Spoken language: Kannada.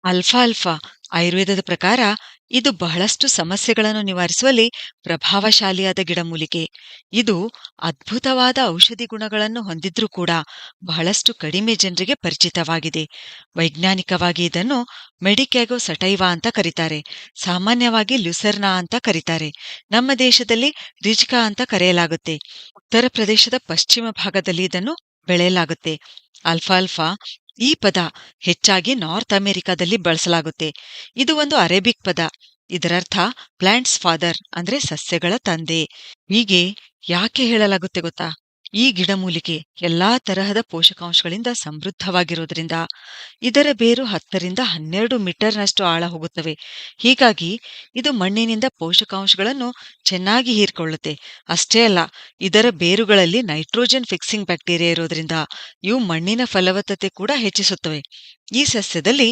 ಅಲ್ಫಾಲ್ಫಾ ಆಯುರ್ವೇದದ ಪ್ರಕಾರ ಇದು ಬಹಳಷ್ಟು ಸಮಸ್ಯೆಗಳನ್ನು ನಿವಾರಿಸುವಲ್ಲಿ ಪ್ರಭಾವಶಾಲಿಯಾದ ಗಿಡಮೂಲಿಕೆ. ಇದು ಅದ್ಭುತವಾದ ಔಷಧಿ ಗುಣಗಳನ್ನು ಹೊಂದಿದ್ರೂ ಕೂಡ ಬಹಳಷ್ಟು ಕಡಿಮೆ ಜನರಿಗೆ ಪರಿಚಿತವಾಗಿದೆ. ವೈಜ್ಞಾನಿಕವಾಗಿ ಇದನ್ನು ಮೆಡಿಕ್ಯಾಗೋ ಸಟೈವಾ ಅಂತ ಕರೀತಾರೆ. ಸಾಮಾನ್ಯವಾಗಿ ಲ್ಯುಸರ್ನಾ ಅಂತ ಕರೀತಾರೆ. ನಮ್ಮ ದೇಶದಲ್ಲಿ ರಿಜ್ಕಾ ಅಂತ ಕರೆಯಲಾಗುತ್ತೆ. ಉತ್ತರ ಪ್ರದೇಶದ ಪಶ್ಚಿಮ ಭಾಗದಲ್ಲಿ ಇದನ್ನು ಬೆಳೆಯಲಾಗುತ್ತೆ. ಅಲ್ಫಾಲ್ಫಾ ಈ ಪದ ಹೆಚ್ಚಾಗಿ ನಾರ್ತ್ ಅಮೆರಿಕಾದಲ್ಲಿ ಬಳಸಲಾಗುತ್ತೆ. ಇದು ಒಂದು ಅರೇಬಿಕ್ ಪದ. ಇದರರ್ಥ ಪ್ಲಾಂಟ್ಸ್ ಫಾದರ್ ಅಂದ್ರೆ ಸಸ್ಯಗಳ ತಂದೆ. ಹೀಗೆ ಯಾಕೆ ಹೇಳಲಾಗುತ್ತೆ ಗೊತ್ತಾ? ಈ ಗಿಡಮೂಲಿಕೆ ಎಲ್ಲಾ ತರಹದ ಪೋಷಕಾಂಶಗಳಿಂದ ಸಮೃದ್ಧವಾಗಿರೋದ್ರಿಂದ ಇದರ ಬೇರು 10 ರಿಂದ 12 ಮೀಟರ್ನಷ್ಟು ಆಳ ಹೋಗುತ್ತವೆ. ಹೀಗಾಗಿ ಇದು ಮಣ್ಣಿನಿಂದ ಪೋಷಕಾಂಶಗಳನ್ನು ಚೆನ್ನಾಗಿ ಹೀರ್ಕೊಳ್ಳುತ್ತೆ. ಅಷ್ಟೇ ಅಲ್ಲ, ಇದರ ಬೇರುಗಳಲ್ಲಿ ನೈಟ್ರೋಜನ್ ಫಿಕ್ಸಿಂಗ್ ಬ್ಯಾಕ್ಟೀರಿಯಾ ಇರೋದ್ರಿಂದ ಇವು ಮಣ್ಣಿನ ಫಲವತ್ತತೆ ಕೂಡ ಹೆಚ್ಚಿಸುತ್ತವೆ. ಈ ಸಸ್ಯದಲ್ಲಿ